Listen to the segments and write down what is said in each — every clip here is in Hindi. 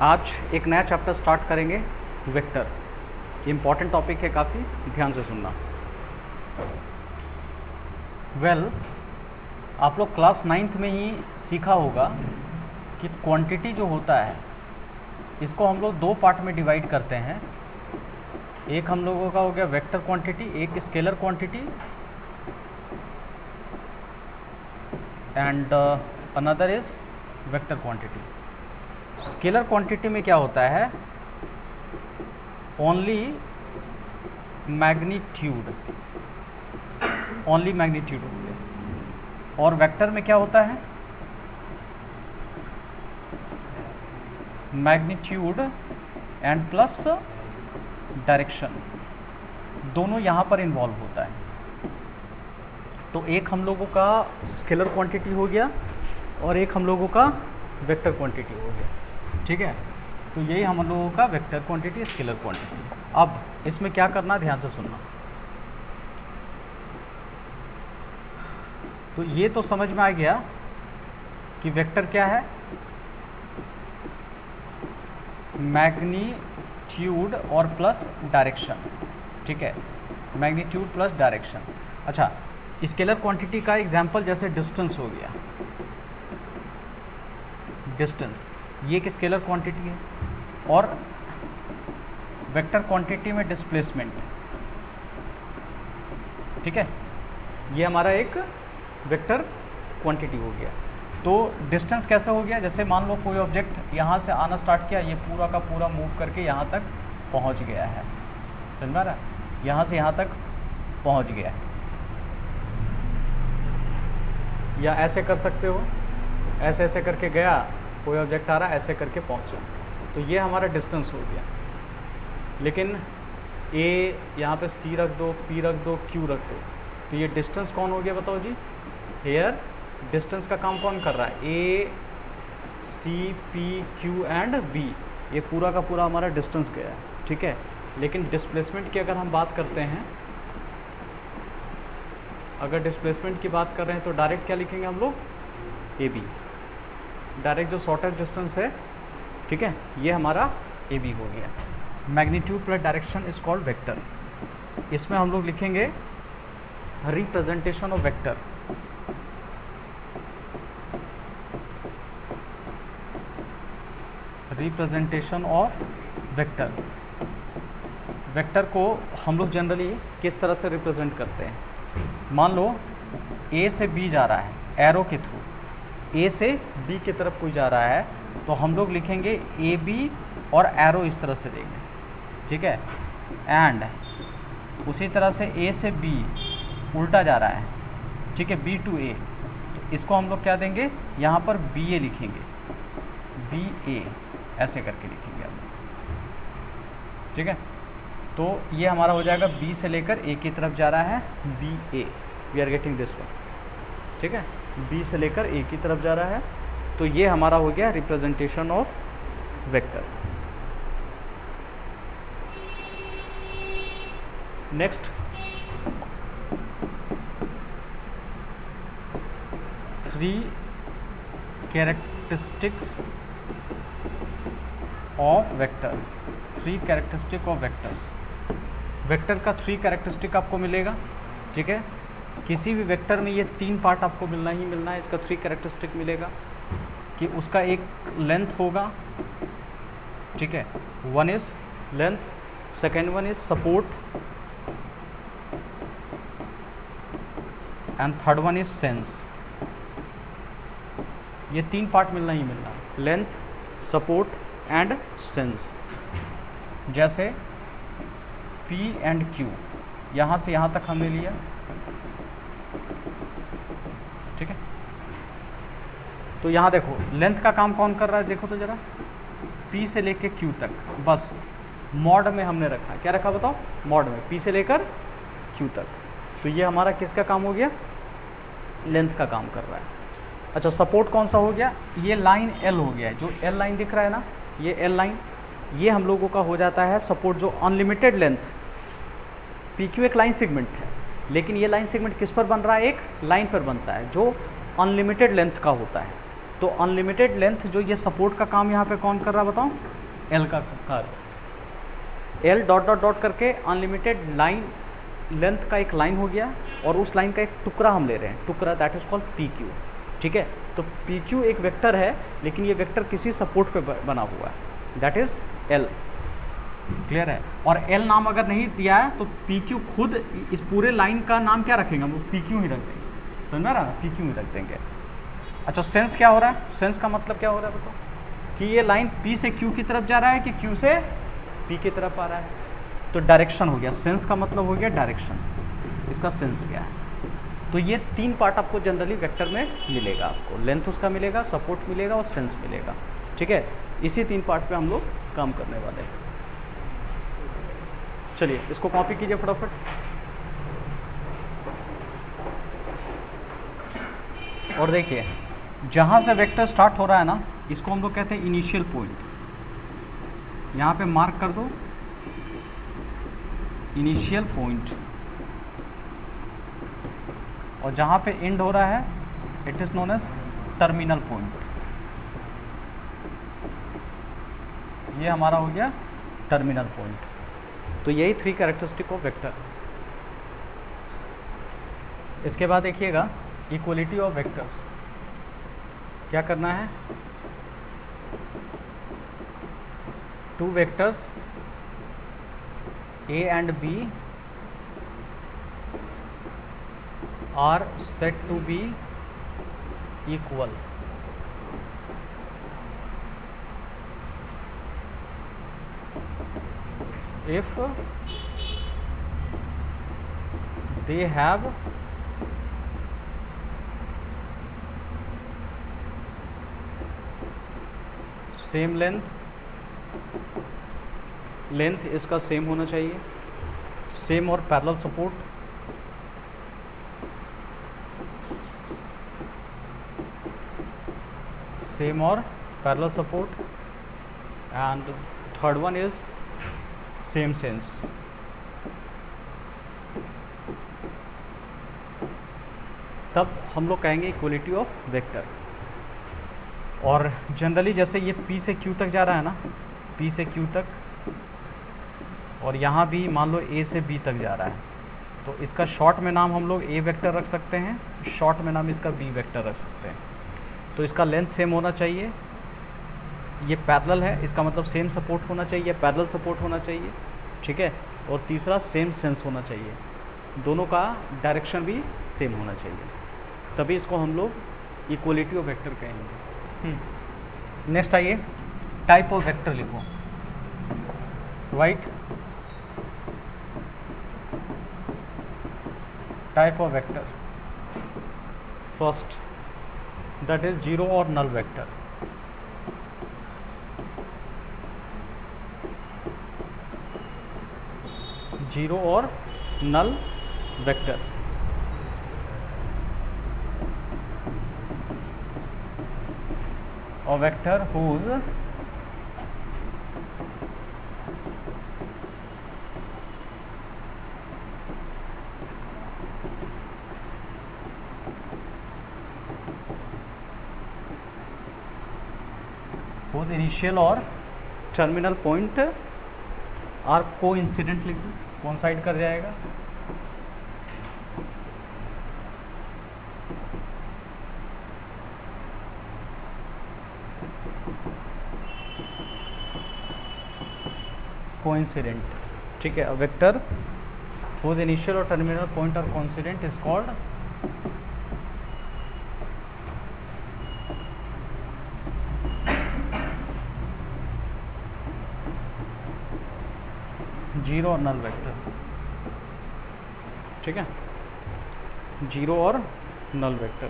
आज एक नया चैप्टर स्टार्ट करेंगे, वेक्टर। इम्पॉर्टेंट टॉपिक है काफ़ी, ध्यान से सुनना। आप लोग क्लास 9th में ही सीखा होगा कि क्वांटिटी जो होता है इसको हम लोग दो पार्ट में डिवाइड करते हैं। एक हम लोगों का हो गया वेक्टर क्वांटिटी, एक scalar quantity, and another is vector quantity. Scalar quantity में क्या होता है, ओनली मैग्नीट्यूड हो गया। और वेक्टर में क्या होता है, मैग्नीट्यूड एंड प्लस डायरेक्शन, दोनों यहाँ पर इन्वॉल्व होता है। तो एक हम लोगों का स्केलर क्वांटिटी हो गया और एक हम लोगों का वेक्टर क्वांटिटी हो गया, ठीक है। तो यही हम लोगों का वेक्टर क्वांटिटी, स्केलर क्वांटिटी। अब इसमें क्या करना, ध्यान से सुनना। तो ये तो समझ में आ गया कि वेक्टर क्या है, मैग्नीट्यूड और प्लस डायरेक्शन, ठीक है, मैग्नीट्यूड प्लस डायरेक्शन। अच्छा, स्केलर क्वांटिटी का एग्जांपल जैसे डिस्टेंस हो गया, डिस्टेंस ये एक स्केलर क्वांटिटी है। और वेक्टर क्वांटिटी में डिस्प्लेसमेंट, ठीक है, ये हमारा एक वेक्टर क्वांटिटी हो गया। तो डिस्टेंस कैसे हो गया, जैसे मान लो कोई ऑब्जेक्ट यहाँ से आना स्टार्ट किया, ये पूरा का पूरा मूव करके यहाँ तक पहुँच गया है, समझ में आ रहा है, यहाँ से यहाँ तक पहुँच गया है। या ऐसे कर सकते हो, ऐसे ऐसे करके गया, कोई ऑब्जेक्ट आ रहा है, ऐसे करके पहुँचा, तो ये हमारा डिस्टेंस हो गया। लेकिन ए यहाँ पे सी रख दो, पी रख दो, क्यू रख दो, तो ये डिस्टेंस कौन हो गया बताओ जी। हेयर डिस्टेंस का काम कौन कर रहा है, A C P Q and B, ये पूरा का पूरा हमारा डिस्टेंस गया है, ठीक है। लेकिन डिस्प्लेसमेंट की अगर हम बात करते हैं, अगर डिस्प्लेसमेंट की बात कर रहे हैं तो डायरेक्ट क्या लिखेंगे हम लोग, ए बी, डायरेक्ट जो शॉर्टेस्ट डिस्टेंस है, ठीक है, ये हमारा ए बी हो गया। Magnitude plus direction is called vector. इसमें हम लोग लिखेंगे representation of vector. Representation of vector, vector को हम लोग जनरली किस तरह से रिप्रेजेंट करते हैं, मान लो ए से बी जा रहा है, एरो के थ्रू ए से बी की तरफ कोई जा रहा है, तो हम लोग लिखेंगे ए बी और एरो इस तरह से देंगे, ठीक है। एंड उसी तरह से ए से बी उल्टा जा रहा है, ठीक है, बी टू ए, तो इसको हम लोग क्या देंगे, यहाँ पर बी ए लिखेंगे, बी ए ऐसे करके लिखेंगे हम, ठीक है। तो ये हमारा हो जाएगा बी से लेकर ए की तरफ जा रहा है, B A, we are getting this one, ठीक है, बी से लेकर ए की तरफ जा रहा है। तो ये हमारा हो गया representation of vector. Next, three characteristics of vector, three characteristic of vectors. Vector का थ्री कैरेक्टरिस्टिक आपको मिलेगा, ठीक है। किसी भी वेक्टर में ये तीन पार्ट आपको मिलना ही मिलना है। इसका थ्री कैरेक्टरिस्टिक मिलेगा कि उसका एक लेंथ होगा, ठीक है, one is length, second one is support, and third one is sense. ये तीन पार्ट मिलना ही मिलना है, लेंथ, सपोर्ट एंड सेंस। जैसे P एंड Q, यहाँ से यहाँ तक हमने लिया, ठीक है। तो यहाँ देखो लेंथ का काम कौन कर रहा है, देखो तो जरा, P से लेके Q तक, बस मॉड में हमने रखा, क्या रखा बताओ, मॉड में, P से लेकर Q तक। तो ये हमारा किसका काम हो गया, लेंथ का काम कर रहा है। अच्छा, सपोर्ट कौन सा हो गया, ये लाइन L हो गया है, जो L लाइन दिख रहा है ना, ये L लाइन, ये हम लोगों का हो जाता है सपोर्ट, जो अनलिमिटेड लेंथ। PQ एक लाइन सेगमेंट है, लेकिन ये लाइन सेगमेंट किस पर बन रहा है, एक लाइन पर बनता है जो अनलिमिटेड लेंथ का होता है, तो अनलिमिटेड लेंथ जो ये सपोर्ट का काम यहाँ पे कौन कर रहा है बताओ, एल का कार्य। एल डॉट डॉट डॉट करके अनलिमिटेड लाइन लेंथ का एक लाइन हो गया, और उस लाइन का एक टुकड़ा हम ले रहे हैं, टुकड़ा that is called P Q. ठीक है, तो पी क्यू एक वेक्टर है, लेकिन ये वेक्टर किसी सपोर्ट पे बना हुआ है, दैट इज एल। क्लियर है। और एल नाम अगर नहीं दिया है तो पी क्यू खुद इस पूरे लाइन का नाम क्या रखेंगे, वो पी क्यू ही रख देंगे, समझ रहा है, पी क्यू ही रख देंगे। अच्छा, सेंस क्या हो रहा है, सेंस का मतलब क्या हो रहा है बताओ, कि ये लाइन पी से क्यू की तरफ जा रहा है कि क्यू से पी की तरफ आ रहा है, तो डायरेक्शन हो गया। सेंस का मतलब हो गया डायरेक्शन, इसका सेंस क्या है। तो ये 3 पार्ट आपको जनरली वेक्टर में मिलेगा, आपको लेंथ उसका मिलेगा, सपोर्ट मिलेगा और सेंस मिलेगा। ठीक है, इसी 3 पार्ट पे हम लोग काम करने वाले हैं। चलिए इसको कॉपी कीजिए फटाफट। और देखिए, जहाँ से वेक्टर स्टार्ट हो रहा है ना, इसको हम लोग कहते हैं इनिशियल पॉइंट। यहाँ पे मार्क कर दो इनिशियल पॉइंट, और जहाँ पे एंड हो रहा है it is known as terminal point. ये हमारा हो गया टर्मिनल पॉइंट। तो यही 3 कैरेक्टरिस्टिक ऑफ वेक्टर। इसके बाद देखिएगा इक्वलिटी ऑफ वेक्टर्स। क्या करना है, 2 vectors A and B are said to be equal if they have same length इसका सेम होना चाहिए, सेम और पैरेलल सपोर्ट, सेम और parallel support, and third one is same sense. तब हम लोग कहेंगे इक्वलिटी ऑफ वेक्टर। और जनरली जैसे ये P से Q तक जा रहा है ना, P से Q तक, और यहाँ भी मान लो A से B तक जा रहा है, तो इसका शॉर्ट में नाम हम लोग A वेक्टर रख सकते हैं, शॉर्ट में नाम इसका B वेक्टर रख सकते हैं। तो इसका लेंथ सेम होना चाहिए, ये पैरेलल है, इसका मतलब सेम सपोर्ट होना चाहिए, पैरेलल सपोर्ट होना चाहिए। ठीक है, और तीसरा सेम सेंस होना चाहिए, दोनों का डायरेक्शन भी सेम होना चाहिए, तभी इसको हम लोग इक्वलिटी ऑफ वेक्टर कहेंगे। नेक्स्ट आइए, टाइप ऑफ वेक्टर लिखो। Right, type of vector first, that is zero और नल वेक्टर। जीरो और नल वेक्टर। और वेक्टर whose इनिशियल और टर्मिनल पॉइंट आर कोइंसिडेंट, लिख दो, कोइंसाइड कर जाएगा। कोइंसिडेंट, ठीक है। वेक्टर whose इनिशियल और terminal point are coincident is called zero और नल वेक्टर। ठीक है, जीरो और null vector.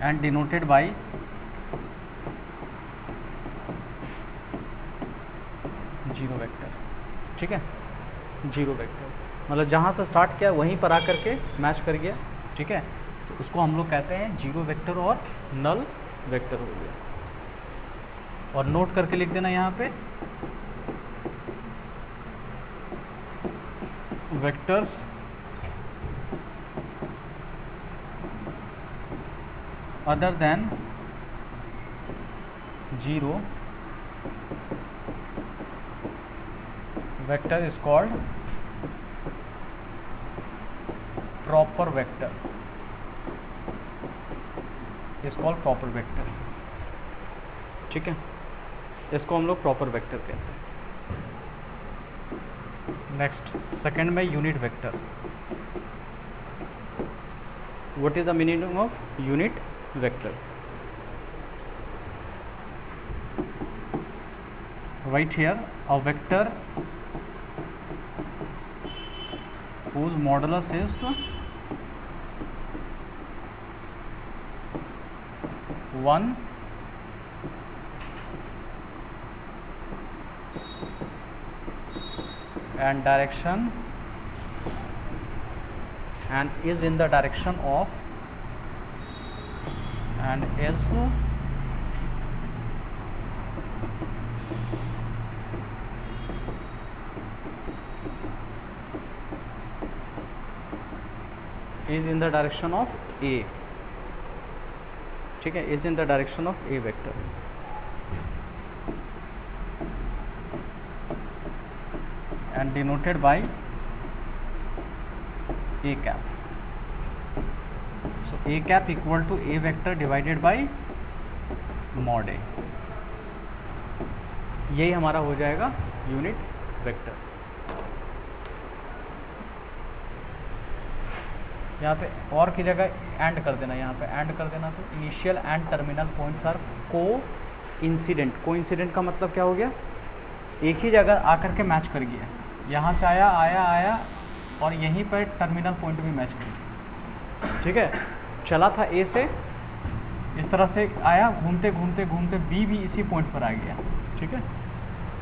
And denoted by zero vector. ठीक है, जीरो वेक्टर मतलब जहाँ से स्टार्ट किया वहीं पर आकर के मैच कर गया। ठीक है, तो उसको हम लोग कहते हैं जीरो वेक्टर और नल वेक्टर हो गया। और नोट करके लिख देना यहाँ पे, vectors other than 0 vector is called proper vector, is called proper vector। ठीक है, इसको हम लोग प्रॉपर वेक्टर कहते हैं। नेक्स्ट सेकंड में unit vector. What is the meaning of unit vector? Right here a vector whose modulus is 1 and direction and is in the direction of and is in the direction of A, ठीक है, is in the direction of A vector। and denoted by A cap। so A cap equal to A vector divided by mod A, यही हमारा हो जाएगा यूनिट वेक्टर। यहाँ पे और की जगह एंड कर देना, यहाँ पे एंड कर देना, तो initial and terminal points are coincident. Coincident का मतलब क्या हो गया? एक ही जगह आकर के मैच कर गया, यहाँ से आया आया आया और यहीं पर टर्मिनल पॉइंट भी मैच कर गया। ठीक है, चला था ए से, इस तरह से आया, घूमते घूमते घूमते बी भी इसी पॉइंट पर आ गया। ठीक है,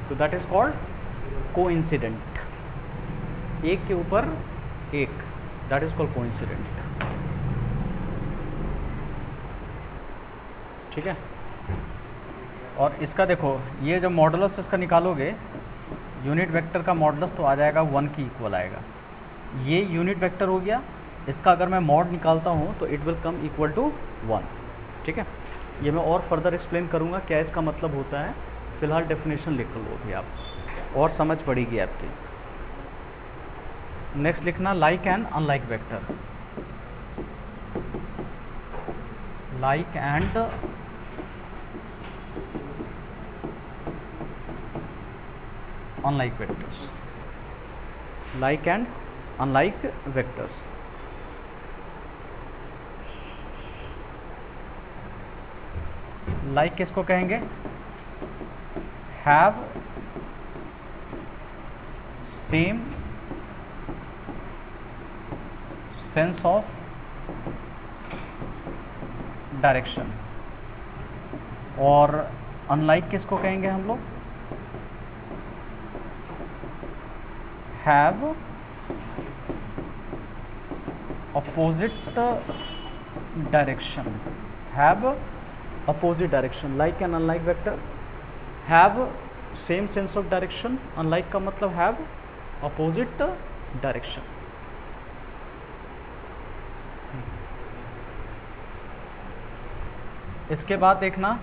तो दैट इज कॉल्ड को इंसिडेंट। एक के ऊपर एक, दैट इज कॉल्ड कोइंसिडेंट। ठीक है, और इसका देखो, ये जब मॉडुलस इसका निकालोगे, यूनिट वेक्टर का मॉडुलस तो आ जाएगा 1 की इक्वल आएगा। ये यूनिट वेक्टर हो गया, इसका अगर मैं मॉड निकालता हूँ तो it will come equal to 1। ठीक है, ये मैं और फर्दर एक्सप्लेन करूँगा क्या इसका मतलब होता है। फिलहाल डेफिनेशन लिख लो भी आप, और समझ पड़ेगी आपकी। नेक्स्ट लिखना like and unlike vector. Like and unlike vectors. Like and unlike vectors. Like किसको कहेंगे? Have same sense of direction. और अनलाइक किसको कहेंगे हम लोग? Have opposite direction. Have opposite direction. Like and unlike vector have same sense of direction. Unlike का मतलब हैव अपोजिट डायरेक्शन। इसके बाद देखना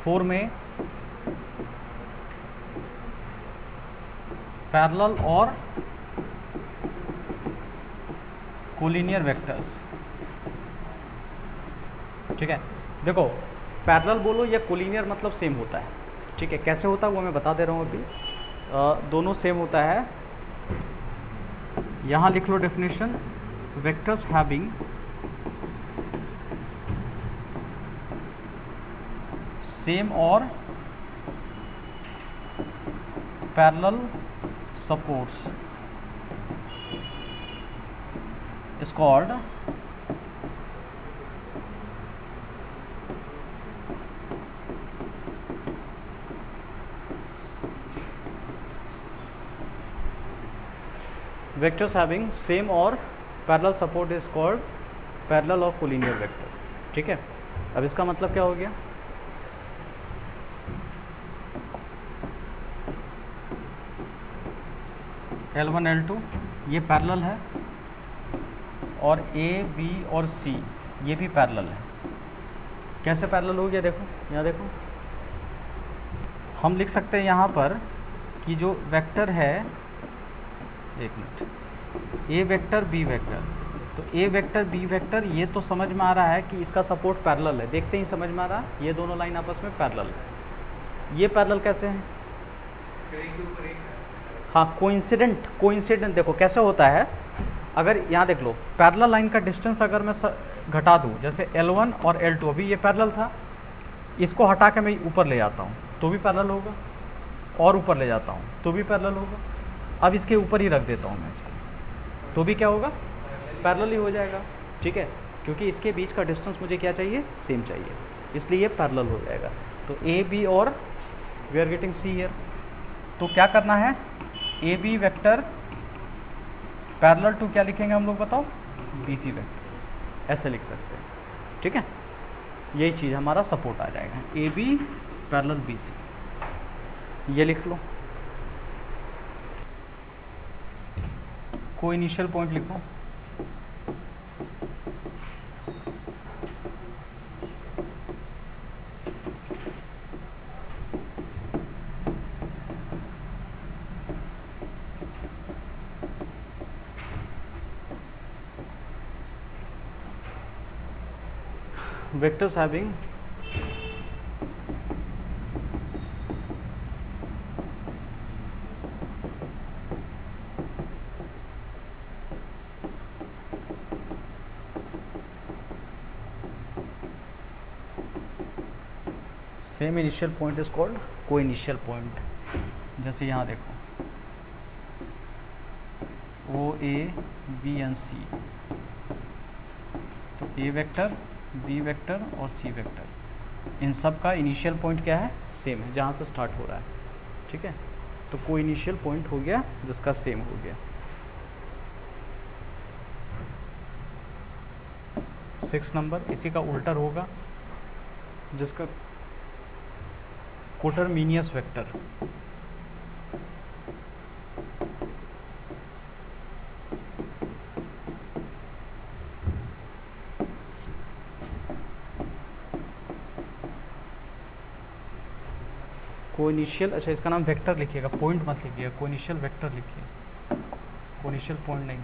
4 में पैरेलल और कोलिनियर वेक्टर्स। ठीक है, देखो पैरेलल बोलो या कोलिनियर मतलब सेम होता है। ठीक है, कैसे होता है वो मैं बता दे रहा हूँ अभी। दोनों सेम होता है। यहाँ लिख लो डेफिनेशन, वेक्टर्स हैविंग सेम और parallel supports is called vectors having same और parallel support is called parallel और कोलिनियर वेक्टर। ठीक है, अब इसका मतलब क्या हो गया? L1 L2 ये पैरेलल है, और ए बी और सी ये भी पैरेलल है। कैसे पैरेलल हो गया, देखो यहाँ देखो, हम लिख सकते हैं यहाँ पर कि जो वेक्टर है, एक मिनट, ए वेक्टर बी वेक्टर, तो ए वेक्टर बी वेक्टर ये तो समझ में आ रहा है कि इसका सपोर्ट पैरेलल है, देखते ही समझ में आ रहा है ये दोनों लाइन आपस में पैरेलल है। ये पैरेलल कैसे हैं? हाँ, कोइंसिडेंट देखो कैसे होता है। अगर यहाँ देख लो, पैरेलल लाइन का डिस्टेंस अगर मैं घटा दूँ, जैसे L1 और L2, अभी ये पैरेलल था, इसको हटा के मैं ऊपर ले जाता हूँ तो भी पैरेलल होगा, और ऊपर ले जाता हूँ तो भी पैरेलल होगा। अब इसके ऊपर ही रख देता हूँ मैं इसको, तो भी क्या होगा, पैरेलल ही हो जाएगा। ठीक है, क्योंकि इसके बीच का डिस्टेंस मुझे क्या चाहिए, सेम चाहिए, इसलिए ये पैरेलल हो जाएगा। तो ए बी और we are getting C here, तो क्या करना है, A B vector parallel to क्या लिखेंगे हम लोग, बताओ, बी सी वेक्टर, ऐसे लिख सकते हैं। ठीक है, यही चीज़ हमारा सपोर्ट आ जाएगा, A B parallel B C, ये लिख लो। कोई इनिशियल पॉइंट लिखो, vectors having same initial point is called coinitial point. जैसे यहाँ देखो, ओ ए बी एंड सी, तो ए वेक्टर बी वेक्टर और सी वेक्टर, इन सब का इनिशियल पॉइंट क्या है, सेम है, जहाँ से स्टार्ट हो रहा है। ठीक है, तो कोई इनिशियल पॉइंट हो गया जिसका सेम हो गया। 6 नंबर इसी का उल्टा होगा, जिसका कोटरमीनियस वेक्टर, कोइनिशियल, अच्छा इसका नाम वेक्टर लिखिएगा, पॉइंट मत लिखिएगा, कोइनिशियल वेक्टर लिखिए, कोइनिशियल पॉइंट नहीं,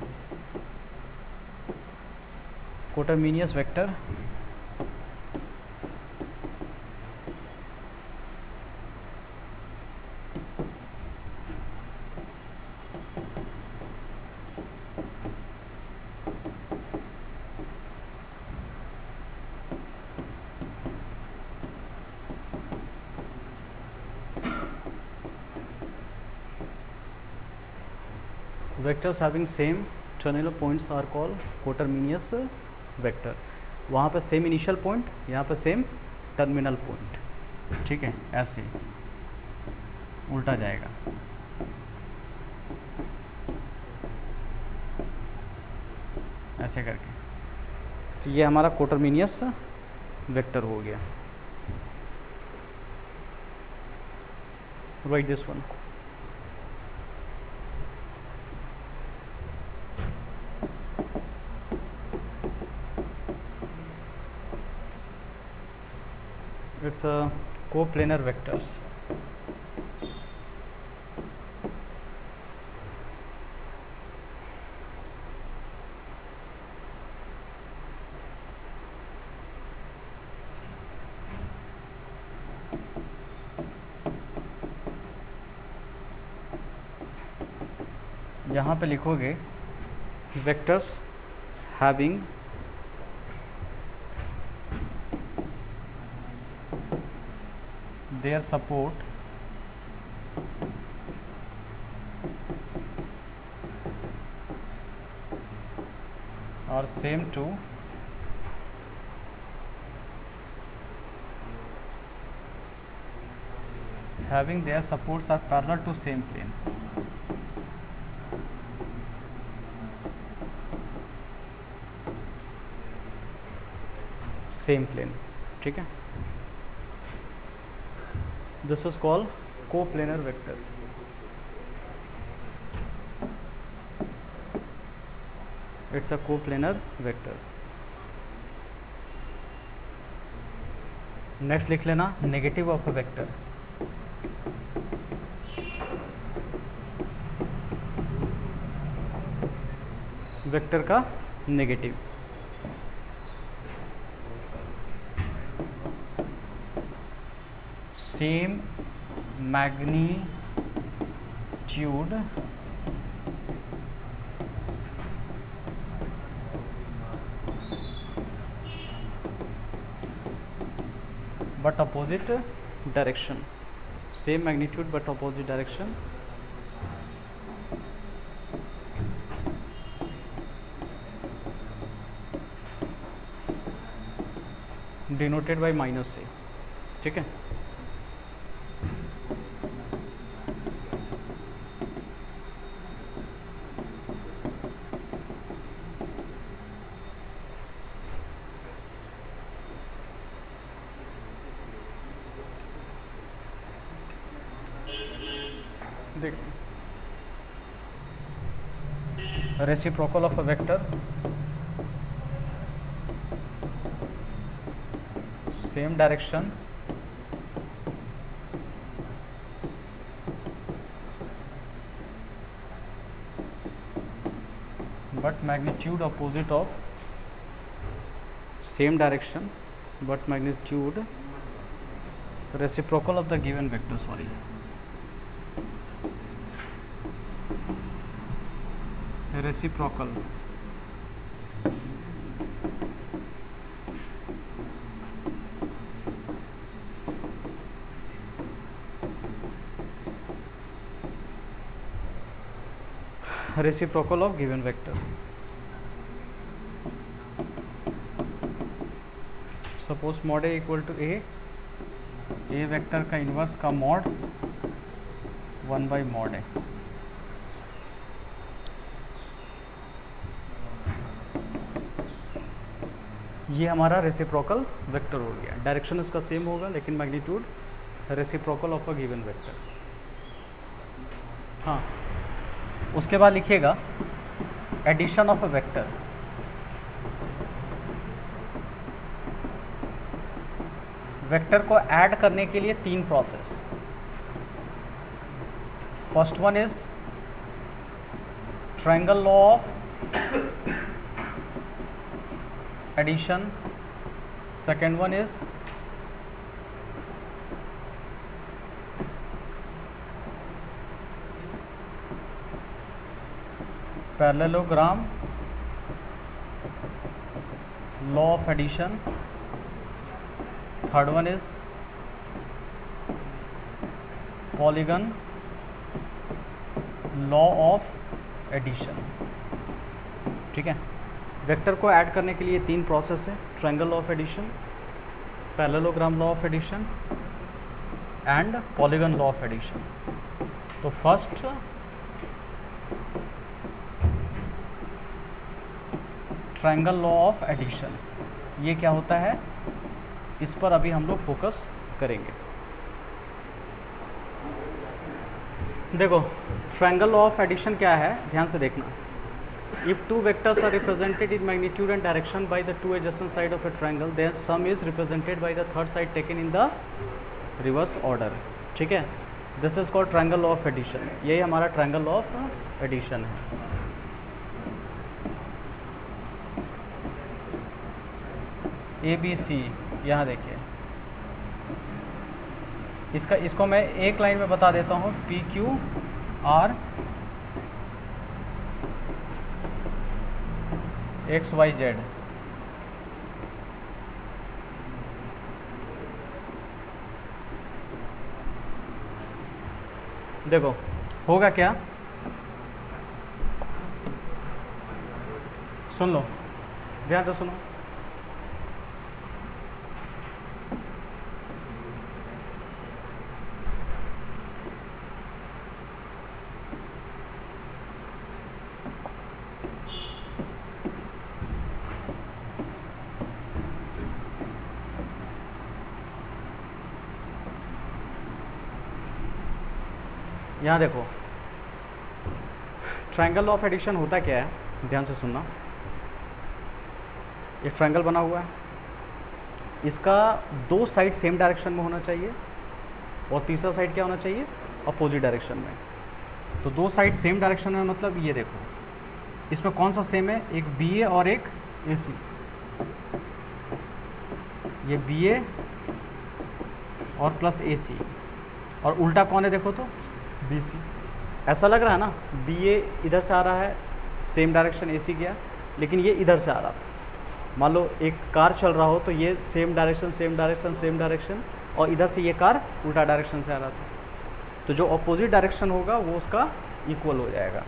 कोटरमीनियस vector vectors having same terminal points are called coterminous vector। वहाँ पे सेम इनिशियल पॉइंट, यहाँ पे सेम टर्मिनल पॉइंट। ठीक है, ऐसे उल्टा जाएगा। ऐसे करके, तो ये हमारा कोटरमीनियस वेक्टर हो गया। Right this one, it's a coplanar vectors। यहाँ पे लिखोगे vectors having their support are same to having their supports are parallel to same plane। Same plane. ठीक है, this is called coplanar vector. It's a coplanar vector. Next लिख लेना negative of a vector. Vector का negative, same magnitude but opposite direction, same magnitude but opposite direction, denoted by minus से। ठीक है, देखिए reciprocal of a vector, same direction, but magnitude opposite of, same direction but magnitude reciprocal of the given vector, sorry, reciprocal reciprocal of given vector। Suppose mod A equal to A vector का इन्वर्स का मॉड 1 बाई मॉड है। ये हमारा रेसिप्रोकल वेक्टर हो गया। डायरेक्शन इसका सेम होगा लेकिन magnitude reciprocal of a given vector. हाँ, उसके बाद लिखिएगा addition of a vector. Vector को ऐड करने के लिए 3 process. First one is triangle law of addition, second one is parallelogram law of addition, third one is polygon law of addition. ठीक है, वेक्टर को ऐड करने के लिए 3 प्रोसेस है, triangle law of addition, parallelogram law of addition and polygon law of addition. तो first triangle law of addition, ये क्या होता है, इस पर अभी हम लोग फोकस करेंगे। देखो ट्रायंगल लॉ ऑफ एडिशन क्या है, ध्यान से देखना। If two vectors are represented in magnitude and direction by the two adjacent side of a triangle, then sum is represented by the third side taken in the reverse order। ठीक है, this is called triangle law of addition. यही हमारा ट्रायंगल लॉ ऑफ एडिशन है। ए बी सी, यहाँ देखिए इसको मैं एक लाइन में बता देता हूँ। P Q R X Y Z, देखो होगा क्या, सुन लो, ध्यान से सुनो। यहाँ देखो ट्रायंगल ऑफ एडिशन होता क्या है, ध्यान से सुनना। एक ट्रायंगल बना हुआ है, इसका दो साइड सेम डायरेक्शन में होना चाहिए और तीसरा साइड क्या होना चाहिए, अपोजिट डायरेक्शन में। तो दो साइड सेम डायरेक्शन में मतलब ये देखो, इसमें कौन सा सेम है, एक बी ए और एक ए सी। ये बी ए और प्लस ए सी, और उल्टा कौन है देखो तो बी सी। ऐसा लग रहा है ना, बी ए इधर से आ रहा है, सेम डायरेक्शन ए सी गया, लेकिन ये इधर से आ रहा था। मान लो एक कार चल रहा हो तो ये same direction same direction same direction, और इधर से ये कार उल्टा डायरेक्शन से आ रहा था। तो जो अपोजिट डायरेक्शन होगा वो उसका इक्वल हो जाएगा,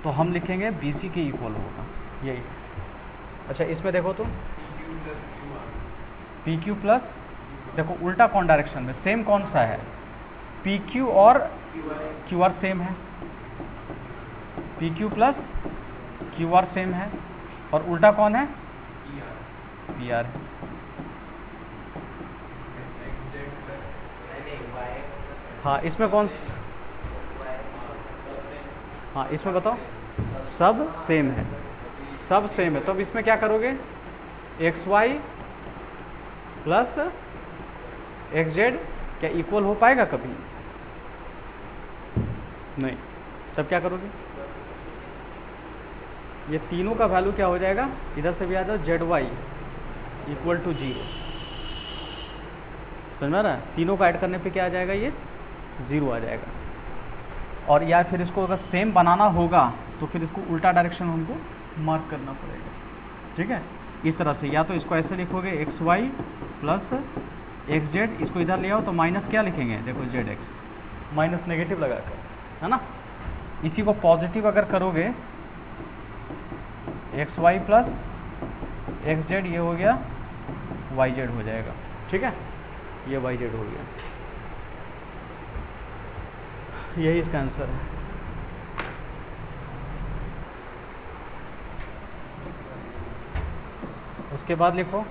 तो हम लिखेंगे बी सी के इक्वल होगा यही। अच्छा इसमें देखो तो पी क्यू प्लस, देखो उल्टा कौन डायरेक्शन में, सेम कौन सा है, पी क्यू और क्यू आर सेम है, P Q plus Q R same है, और उल्टा कौन है, पी आर है। हाँ इसमें कौन हाँ इसमें बताओ, सब सेम है, सब सेम है। तो अब इसमें क्या करोगे, X Y plus X Z क्या इक्वल हो पाएगा कभी नहीं। तब क्या करोगे, ये तीनों का वैल्यू क्या हो जाएगा, इधर से भी आ जाओ, जेड वाई इक्वल टू 0। समझ में आ रहा है, तीनों का ऐड करने पे क्या आ जाएगा, ये 0 आ जाएगा। और या फिर इसको अगर सेम बनाना होगा तो फिर इसको उल्टा डायरेक्शन हमको मार्क करना पड़ेगा, ठीक है। इस तरह से या तो इसको ऐसे लिखोगे X Y plus X Z, इसको इधर ले आओ तो माइनस क्या लिखेंगे, देखो जेड एक्स, माइनस नेगेटिव लगा कर, है ना। इसी को पॉजिटिव अगर करोगे, X Y plus X Z, ये हो गया वाई जेड हो जाएगा, ठीक है, ये वाई जेड हो गया। यही इसका आंसर है। उसके बाद लिखो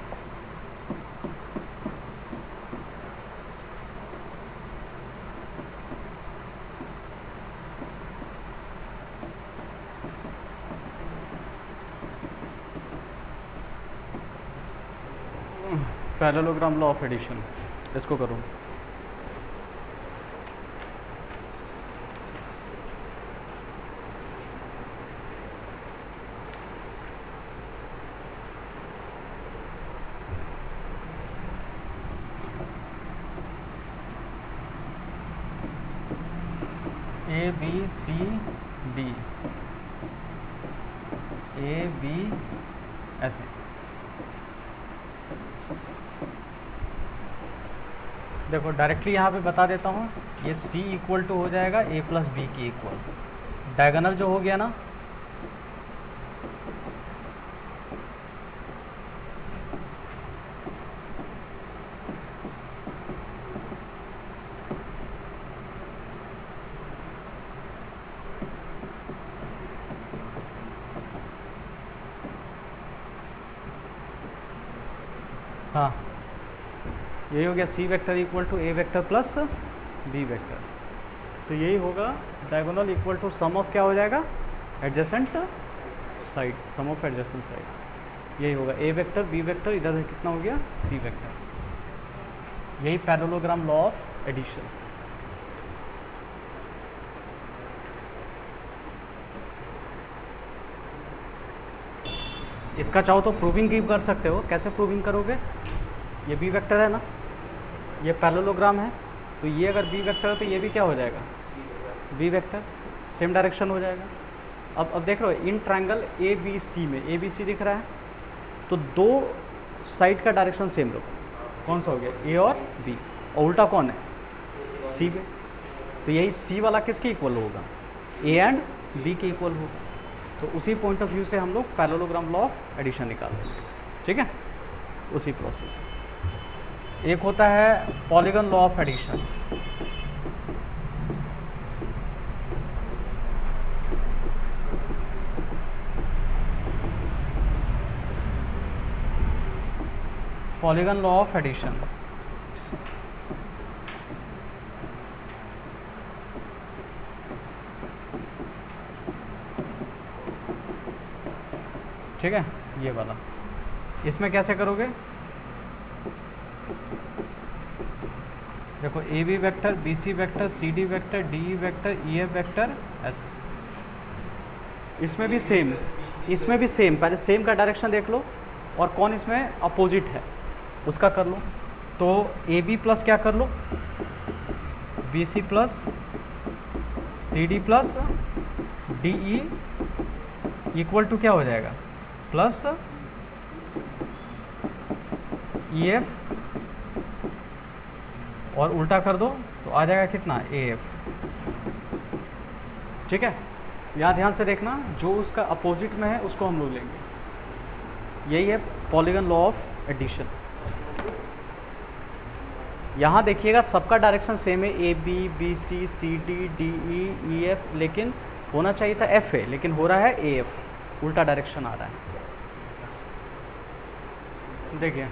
पैरेललोग्राम लॉ ऑफ एडिशन, इसको करो। A B C D, A B ऐसे। देखो डायरेक्टली यहाँ पे बता देता हूँ, ये C इक्वल टू हो जाएगा A प्लस बी के इक्वल। डायगोनल जो हो गया ना, हाँ यही हो गया, C vector equal to A vector plus B vector. तो यही होगा diagonal equal to sum of क्या हो जाएगा, adjacent side, sum of adjacent side. यही होगा A वेक्टर B वेक्टर, इधर से कितना हो गया C वेक्टर। यही पैरेललोग्राम लॉ ऑफ एडिशन। इसका चाहो तो प्रूविंग भी कर सकते हो। कैसे प्रूविंग करोगे, ये B वेक्टर है ना, ये पैरेललोग्राम है, तो ये अगर B वेक्टर है तो ये भी क्या हो जाएगा, B वेक्टर, सेम डायरेक्शन हो जाएगा। अब देख लो इन ट्रायंगल ए बी सी में, ए बी सी दिख रहा है, तो दो साइड का डायरेक्शन सेम रखो। कौन सा हो गया, ए और बी, और उल्टा कौन है, सी में। तो यही सी वाला किसके इक्वल होगा, ए एंड बी के इक्वल होगा। तो उसी पॉइंट ऑफ व्यू से हम लोग पैरेललोग्राम लॉ ऑफ एडिशन निकाल लेंगे, ठीक है, उसी प्रोसेस। एक होता है polygon law of addition, polygon law of addition. ठीक है, ये वाला इसमें कैसे करोगे, देखो A B vector, B C vector, C D vector, D E vector, E F vector, ऐसे। इसमें भी सेम, इसमें भी सेम, पहले सेम का डायरेक्शन देख लो और कौन इसमें अपोजिट है उसका कर लो। तो ए बी प्लस क्या कर लो, B C plus C D plus D E equal to क्या हो जाएगा, प्लस ई एफ, और उल्टा कर दो तो आ जाएगा कितना, ए एफ। ठीक है, यहाँ ध्यान से देखना, जो उसका अपोजिट में है उसको हम लोग लेंगे। यही है पॉलीगन लॉ ऑफ एडिशन। यहाँ देखिएगा सबका डायरेक्शन सेम है, A B, B C, C D, D E, E F, लेकिन होना चाहिए था एफ है, लेकिन हो रहा है ए एफ, उल्टा डायरेक्शन आ रहा है। देखिए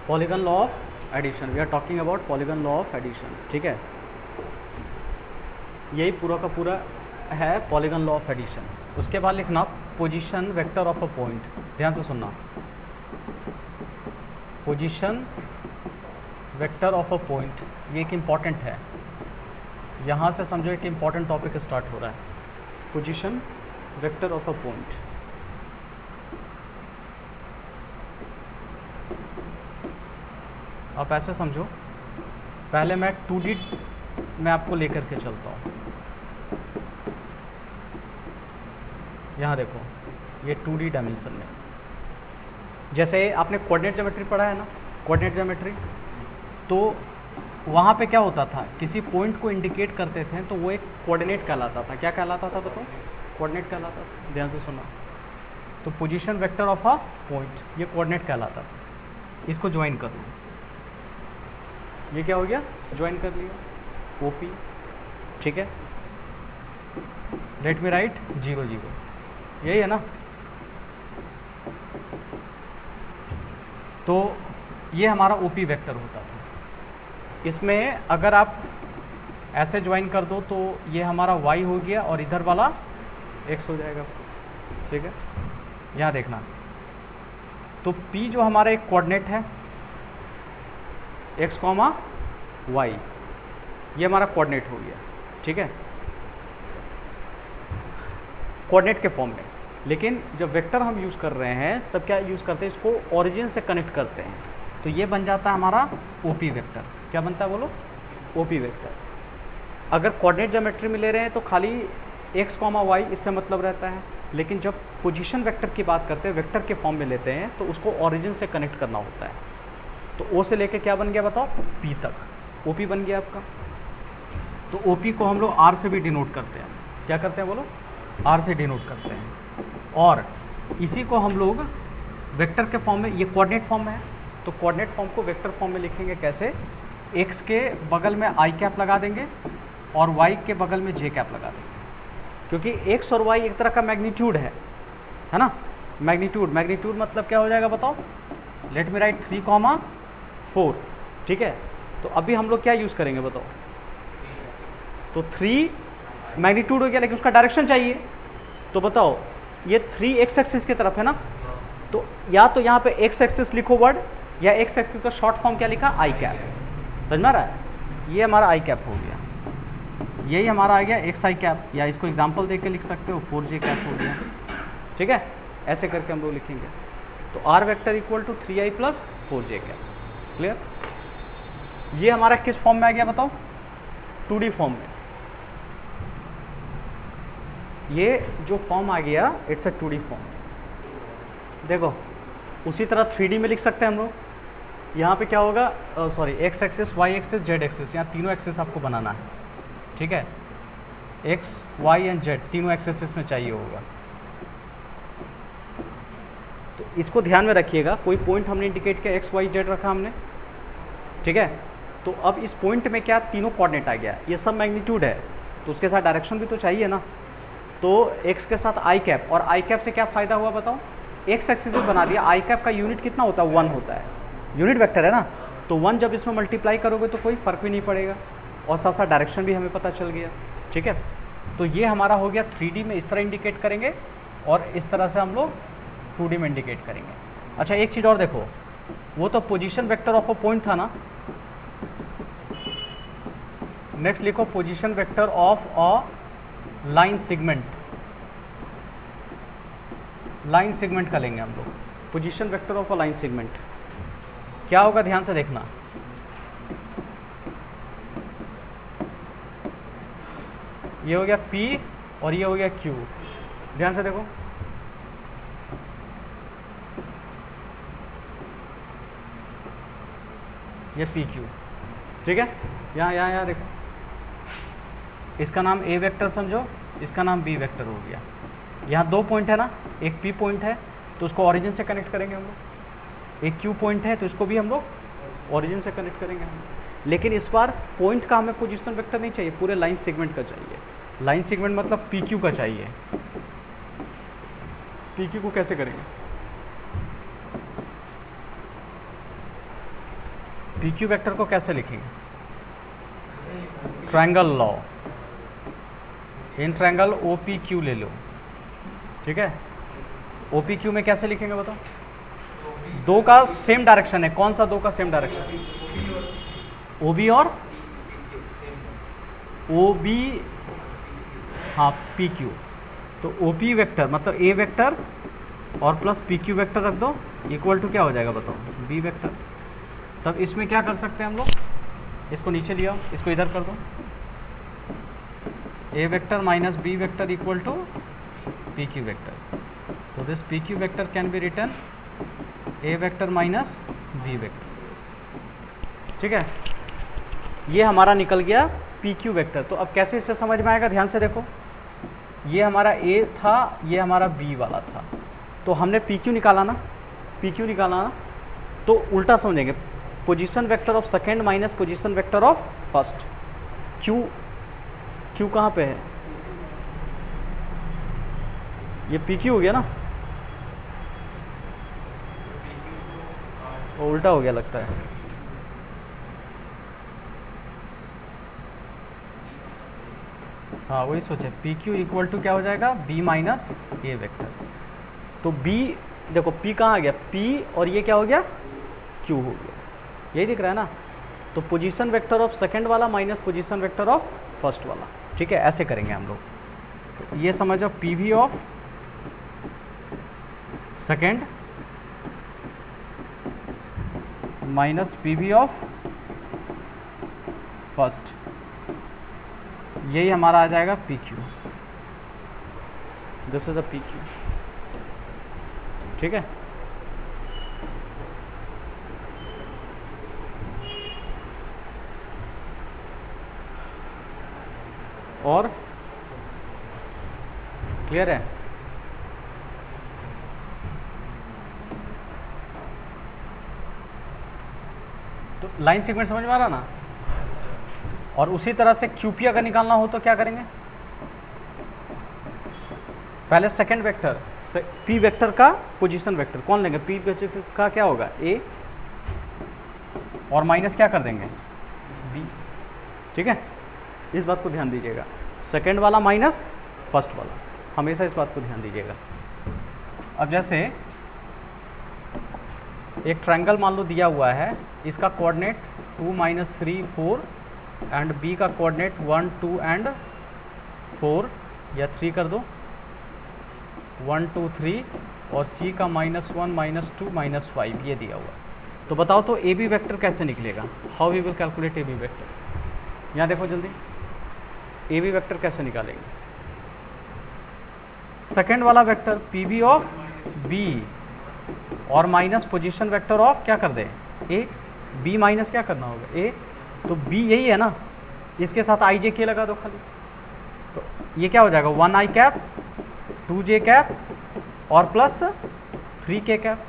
polygon law of addition, we are talking about polygon law of addition. ठीक है, यही पूरा का पूरा है पॉलीगन लॉ ऑफ एडिशन। उसके बाद लिखना position vector of a point. ध्यान से सुनना, position vector of a point, ये एक इम्पॉर्टेंट है। यहाँ से समझो एक इम्पॉर्टेंट टॉपिक स्टार्ट हो रहा है, position vector of a point. आप ऐसे समझो, पहले मैं 2D में आपको लेकर के चलता हूँ। यहाँ देखो, ये 2D डायमेंशन में, जैसे आपने कोऑर्डिनेट ज्योमेट्री पढ़ा है ना, कोऑर्डिनेट ज्योमेट्री, तो वहाँ पे क्या होता था, किसी पॉइंट को इंडिकेट करते थे तो वो एक कोऑर्डिनेट कहलाता था। क्या कहलाता था बताओ, कोऑर्डिनेट कहलाता था। ध्यान से सुना, तो position vector of a point ये कोऑर्डिनेट कहलाता था। इसको ज्वाइन कर लो, ये क्या हो गया, ज्वाइन कर लिया, ओपी। ठीक है, लेट मी राइट 0 0, यही है ना। तो ये हमारा ओपी वेक्टर होता था। इसमें अगर आप ऐसे ज्वाइन कर दो तो ये हमारा y हो गया और इधर वाला x हो जाएगा। ठीक है, यहाँ देखना, तो P जो हमारा एक कोऑर्डिनेट है, x, y, ये हमारा कोऑर्डिनेट हो गया। ठीक है, कोऑर्डिनेट के फॉर्म में। लेकिन जब वेक्टर हम यूज़ कर रहे हैं तब क्या यूज़ करते हैं, इसको ओरिजिन से कनेक्ट करते हैं, तो ये बन जाता है हमारा ओपी वेक्टर। क्या बनता है बोलो, ओपी वेक्टर। अगर कोऑर्डिनेट ज्योमेट्री में ले रहे हैं तो खाली x, y इससे मतलब रहता है, लेकिन जब पोजीशन वेक्टर की बात करते हैं, वेक्टर के फॉर्म में लेते हैं, तो उसको ओरिजिन से कनेक्ट करना होता है। तो ओ से लेके क्या बन गया बताओ, पी तक, ओपी बन गया आपका। तो ओपी को हम लोग आर से भी डिनोट करते हैं। क्या करते हैं बोलो, आर से डिनोट करते हैं। और इसी को हम लोग वेक्टर के फॉर्म में, ये कोऑर्डिनेट फॉर्म में है, तो कोऑर्डिनेट फॉर्म को वेक्टर फॉर्म में लिखेंगे कैसे, एक्स के बगल में आई कैप लगा देंगे और वाई के बगल में जे कैप लगा देंगे, क्योंकि एक्स और वाई एक तरह का मैग्नीट्यूड है ना। मैग्नीट्यूड मतलब क्या हो जाएगा बताओ, लेट मी राइट 3, 4। ठीक है, तो अभी हम लोग क्या यूज़ करेंगे बताओ, तो 3 मैग्नीट्यूड हो गया, लेकिन उसका डायरेक्शन चाहिए। तो बताओ, ये 3 एक्स एक्सिस की तरफ है ना, तो या तो यहाँ पे एक्स एक्सिस लिखो वर्ड, या एक्स एक्सिस का शॉर्ट फॉर्म क्या लिखा, आई कैप। समझ में आ रहा है, ये हमारा आई कैप हो गया, यही हमारा आ गया एक्स आई कैप, या इसको एग्जाम्पल दे के लिख सकते हो 4j कैप हो गया। ठीक है, ऐसे करके हम लोग लिखेंगे। तो R vector equal to 3i plus 4j cap. Clear, ये हमारा किस फॉर्म में आ गया बताओ, 2D फॉर्म में। ये जो फॉर्म आ गया इट्स अ 2D फॉर्म। देखो उसी तरह 3D में लिख सकते हैं हम लोग। यहाँ पे क्या होगा, sorry, X axis, Y axis, Z axis, यहाँ तीनों एक्सिस आपको बनाना है। ठीक है, एक्स, वाई एंड जेड तीनों एक्सिस इसमें चाहिए होगा। तो इसको ध्यान में रखिएगा, कोई पॉइंट हमने इंडिकेट किया, एक्स वाई जेड रखा हमने। ठीक है, तो अब इस पॉइंट में क्या तीनों कोऑर्डिनेट आ गया, ये सब मैग्नीट्यूड है, तो उसके साथ डायरेक्शन भी तो चाहिए ना। तो एक्स के साथ आई कैप, और आई कैप से क्या फ़ायदा हुआ बताओ, एक्स एक्सिस पे बना दिया, आई कैप का यूनिट कितना होता है 1 होता है, यूनिट वेक्टर है ना, तो 1 जब इसमें मल्टीप्लाई करोगे तो कोई फर्क भी नहीं पड़ेगा और साथ साथ डायरेक्शन भी हमें पता चल गया। ठीक है, तो ये हमारा हो गया 3D में इस तरह इंडिकेट करेंगे और इस तरह से हम लोग 2D में इंडिकेट करेंगे। अच्छा एक चीज़ और देखो, वो तो position vector of a point था ना, नेक्स्ट लिखो position vector of a line segment, line segment का लेंगे हम लोग, position vector of a line segment क्या होगा ध्यान से देखना। ये हो गया P और ये हो गया Q, ध्यान से देखो, ये PQ, ठीक है, यहाँ देखो, इसका नाम A वेक्टर समझो, इसका नाम B वेक्टर हो गया। यहाँ 2 पॉइंट है ना, एक P पॉइंट है तो उसको ओरिजिन से कनेक्ट करेंगे हम लोग, एक Q पॉइंट है तो इसको भी हम लोग ओरिजिन से कनेक्ट करेंगे हम लोग। लेकिन इस बार पॉइंट का हमें पोजीशन वेक्टर नहीं चाहिए, पूरे लाइन सेगमेंट का चाहिए। लाइन सेगमेंट मतलब PQ का चाहिए। PQ को कैसे करेंगे, PQ वेक्टर को कैसे लिखेंगे, triangle law, in triangle OPQ ले लो, ठीक है। OPQ में कैसे लिखेंगे बताओ, 2 का सेम डायरेक्शन है, कौन सा 2 का सेम डायरेक्शन, OB और OB, हाँ PQ, तो OP वेक्टर मतलब A वेक्टर और प्लस PQ वेक्टर रख दो, इक्वल टू क्या हो जाएगा बताओ, B वेक्टर। तब इसमें क्या कर सकते हैं हम लोग, इसको नीचे लिया, इसको इधर कर दो, A vector minus B vector equal to PQ vector. तो this PQ vector can be written A vector minus B vector, ठीक है। ये हमारा निकल गया PQ वेक्टर। तो अब कैसे इससे समझ में आएगा, ध्यान से देखो, ये हमारा A था, ये हमारा B वाला था, तो हमने PQ निकाला ना, PQ निकाला ना, तो उल्टा समझेंगे, position vector of second minus position vector of first. Q कहाँ पे है, ये PQ हो गया ना, वो उल्टा हो गया लगता है, हाँ वही सोचे, PQ इक्वल टू क्या हो जाएगा, B माइनस A वेक्टर। तो B देखो P कहाँ आ गया, P और ये क्या हो गया, Q हो गया, यही दिख रहा है ना। तो पोजीशन वेक्टर ऑफ सेकंड वाला minus position vector of first वाला, ठीक है, ऐसे करेंगे हम लोग। तो ये समझो PV of second minus PV of first, यही हमारा आ जाएगा PQ, this is a PQ, ठीक है। और क्लियर है, तो लाइन सेगमेंट समझ में आ रहा ना। और उसी तरह से QP अगर निकालना हो तो क्या करेंगे, पहले सेकंड वेक्टर P वेक्टर का पोजीशन वेक्टर कौन लेंगे, P वेक्टर का क्या होगा A और माइनस क्या कर देंगे B, ठीक है। इस बात को ध्यान दीजिएगा, सेकंड वाला माइनस फर्स्ट वाला, हमेशा इस बात को ध्यान दीजिएगा। अब जैसे एक ट्रायंगल मान लो दिया हुआ है, इसका कोऑर्डिनेट 2 माइनस 3 4 एंड B का कोऑर्डिनेट 1 2 एंड 4 या 3 कर दो, 1 2 3, और C का -1 -2 -5 ये दिया हुआ। तो बताओ तो AB वेक्टर कैसे निकलेगा, how we will calculate AB vector. यहाँ देखो जल्दी, AB वेक्टर कैसे निकालेंगे, सेकेंड वाला वेक्टर PB ऑफ B और माइनस पोजीशन वेक्टर ऑफ क्या कर दे A, B माइनस क्या करना होगा A, तो B यही है ना, इसके साथ IJK लगा दो खाली, तो ये क्या हो जाएगा 1I कैप 2J कैप और plus 3K cap,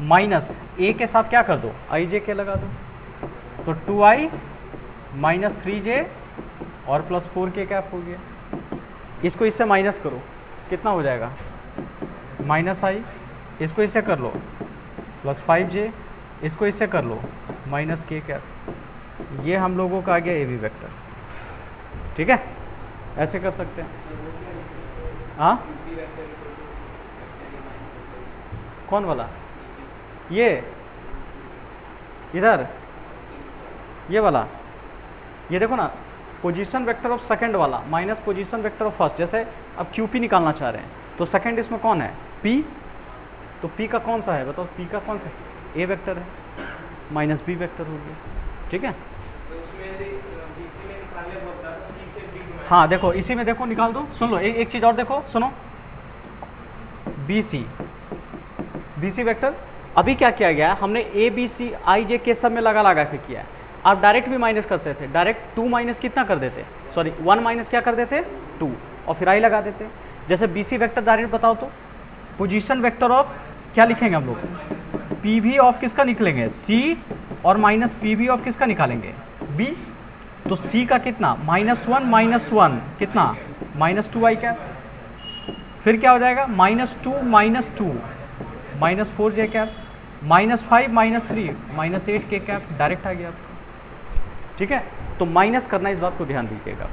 minus A के साथ क्या कर दो IJK लगा दो, तो 2I माइनस 3J और प्लस 4K कैप हो गया। इसको इससे माइनस करो, कितना हो जाएगा -I इसको इससे कर लो प्लस 5j, इसको इससे कर लो माइनस k कैप, ये हम लोगों का आ गया ए बी वेक्टर। ठीक है, ऐसे कर सकते हैं। हाँ, कौन वाला? ये इधर, ये वाला, ये देखो ना, पोजीशन वेक्टर ऑफ सेकंड वाला minus position vector of first. जैसे अब QP निकालना चाह रहे हैं तो सेकंड इसमें कौन है? P, तो P का कौन सा है बताओ? P का कौन सा? A वेक्टर है, माइनस B वेक्टर हो गया। ठीक है, हाँ देखो इसी में देखो निकाल दो। सुन लो, एक चीज़ और देखो, सुनो, BC वेक्टर अभी क्या किया गया है, हमने ABC IJ के सब में लगा के किया है। आप डायरेक्ट भी माइनस करते थे, डायरेक्ट 2 माइनस कितना कर देते, सॉरी 1 माइनस क्या कर देते, 2, और फिर I लगा देते। जैसे BC वेक्टर डायरेक्ट बताओ तो पोजीशन वेक्टर ऑफ क्या लिखेंगे हम लोग? PV ऑफ किसका निकलेंगे? C, और माइनस PV ऑफ किसका निकालेंगे? B। तो C का कितना? -1 -1 कितना? -2i cap. फिर क्या हो जाएगा? -2 -2 -4j cap, -5 -3 -8k cap, direct आ गया आपको। ठीक है, तो माइनस करना, इस बात को ध्यान दीजिएगा।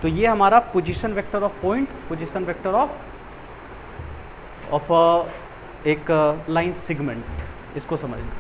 तो ये हमारा position vector of point, position vector of एक लाइन सेगमेंट, इसको समझना।